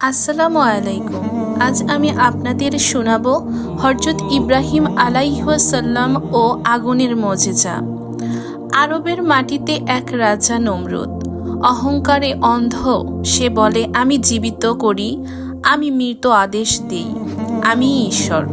আসসালামু আলাইকুম। আজ আমি আপনাদের শোনাবো হযরত ইব্রাহিম আলাইহিস সালাম ও আগুনের মুজিজা। আরবের মাটিতে এক রাজা নমরুদ অহংকারে অন্ধ। সে বলে, আমি জীবিত করি, আমি মৃত আদেশ দিই, আমি ঈশ্বর।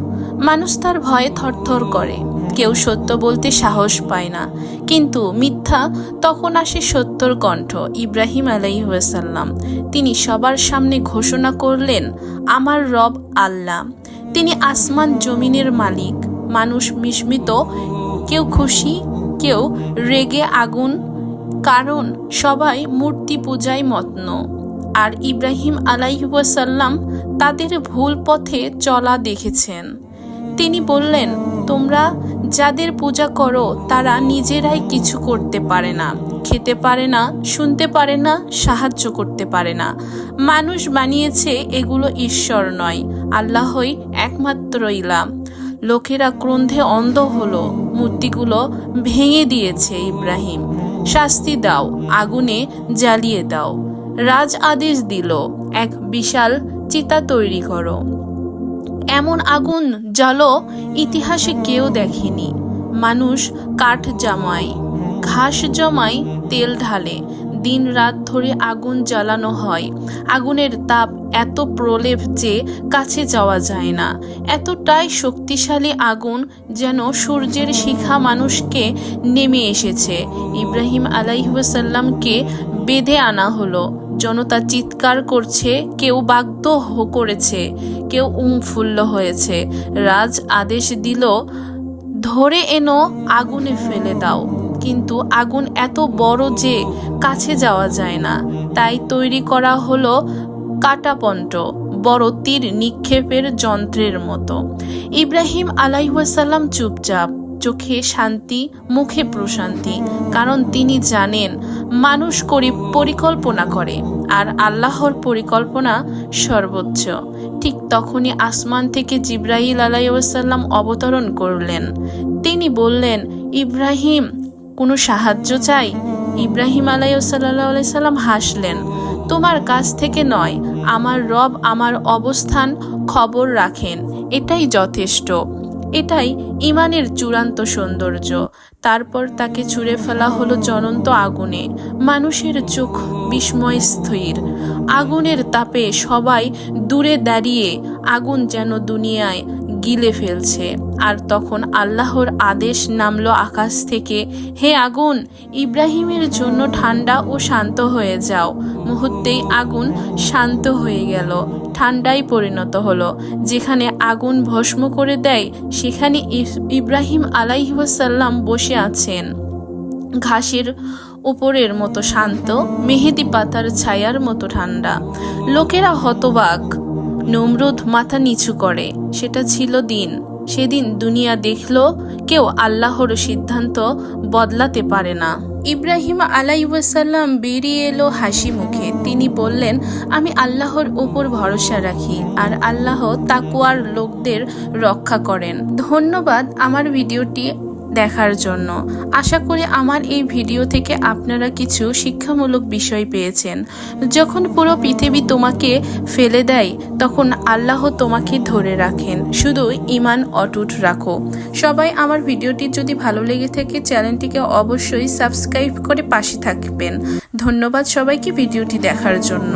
মানুষ তার ভয়ে থরথর করে, কেউ সত্য বলতে সাহস পায় না। কিন্তু মিথ্যা তখন আসে সত্যর কণ্ঠ। ইব্রাহিম আলাইহিস সালাম তিনি সবার সামনে ঘোষণা করলেন, আমার রব আল্লাহ, তিনি আসমান জমিনের মালিক। মানুষ বিস্মিত, কেউ খুশি, কেউ রেগে আগুন, কারণ সবাই মূর্তি পূজায় মত্ন। আর ইব্রাহিম আলাইহিস সালাম তাদের ভুল পথে চলা দেখেছেন। তিনি বললেন, তোমরা যাদের পূজা করো তারা নিজেরাই কিছু করতে পারে না, খেতে পারে না, শুনতে পারে না, সাহায্য করতে পারে না। মানুষ বানিয়েছে, এগুলো ঈশ্বর নয়, আল্লাহই একমাত্র ইলাহ। লোকেরা ক্রোধে অন্ধ হলো, মূর্তিগুলো ভেঙে দিয়েছে। ইব্রাহিম, শাস্তি দাও, আগুনে জ্বালিয়ে দাও। রাজ আদেশ দিল, এক বিশাল চিতা তৈরি করো, এমন আগুন জ্বালো ইতিহাসে কেউ দেখেনি। মানুষ কাঠ জমায়, ঘাস জমায়, তেল ঢালে, দিন রাত ধরে আগুন জ্বালানো হয়। আগুনের তাপ এত প্রলেপ যে কাছে যাওয়া যায় না, এতটাই শক্তিশালী আগুন যেন সূর্যের শিখা মানুষকে নেমে এসেছে। ইব্রাহিম আলাইহিস সালামকে বেঁধে আনা হলো। জনতা চিৎকার করছে, কেউ বাগ্ধ করেছে, কেউ উৎফুল্ল হয়েছে। রাজ আদেশ দিল, ধরে এনো, আগুনে ফেলে দাও। কিন্তু আগুন এত বড় যে কাছে যাওয়া যায় না, তাই তৈরি করা হলো কাঁটাপন্ট, বড় তীর নিক্ষেপের যন্ত্রের মতো। ইব্রাহিম আলাইহিস সালাম চুপচাপ, চোখে শান্তি, মুখে প্রশান্তি, কারণ তিনি জানেন মানুষ পরিকল্পনা করে আর আল্লাহর পরিকল্পনা সর্বোচ্চ। ঠিক তখনই আসমান থেকে জিবরাইল আলাইহিস সালাম অবতরণ করলেন। তিনি বললেন, ইব্রাহিম, কোনো সাহায্য চাই? ইব্রাহিম আলাইহিস সালাম হাসলেন, তোমার কাছ থেকে নয়, আমার রব আমার অবস্থান খবর রাখেন, এটাই যথেষ্ট। এটাই ইমানের চূড়ান্ত সৌন্দর্য। তারপর তাকে ছুঁড়ে ফেলা হলো জ্বলন্ত আগুনে। মানুষের চোখ বিস্ময় স্থির। আগুনের তাপে সবাই দূরে দাঁড়িয়ে, আগুন যেন দুনিয়ায় গিলে ফেলছে। আর তখন আল্লাহর আদেশ নামলো আকাশ থেকে, হে আগুন, ইব্রাহিমের জন্য ঠান্ডা ও শান্ত হয়ে যাও। মুহূর্তেই আগুন শান্ত হয়ে গেল, ঠান্ডায় পরিণত হলো। যেখানে আগুন ভস্ম করে দেয়, সেখানে ইব্রাহিম আলাইহিস সালাম বসে আছেন, ঘাসের উপরের মতো শান্ত, মেহেদি পাতার ছায়ার মতো ঠান্ডা। লোকেরা হতবাক, নমরুদ মাথা নিচু করে। সেটা ছিল দিন। সেদিন দুনিয়া দেখল, কেউ আল্লাহর সিদ্ধান্ত বদলাতে পারে না। ইব্রাহিম আলাইহিস সালাম বেরিয়ে এলো হাসি মুখে। তিনি বললেন, আমি আল্লাহর উপর ভরসা রাখি, আর আল্লাহ তাকওয়ার লোকদের রক্ষা করেন। ধন্যবাদ আমার ভিডিওটি দেখার জন্য। আশা করি আমার এই ভিডিও থেকে আপনারা কিছু শিক্ষামূলক বিষয় পেয়েছেন। যখন পুরো পৃথিবী তোমাকে ফেলে দেয়, তখন আল্লাহ তোমাকে ধরে রাখেন। শুধু ঈমান অটুট রাখো। সবাই আমার ভিডিওটি যদি ভালো লেগে থাকে, চ্যানেলটিকে অবশ্যই সাবস্ক্রাইব করে পাশে থাকবেন। ধন্যবাদ সবাইকে ভিডিওটি দেখার জন্য।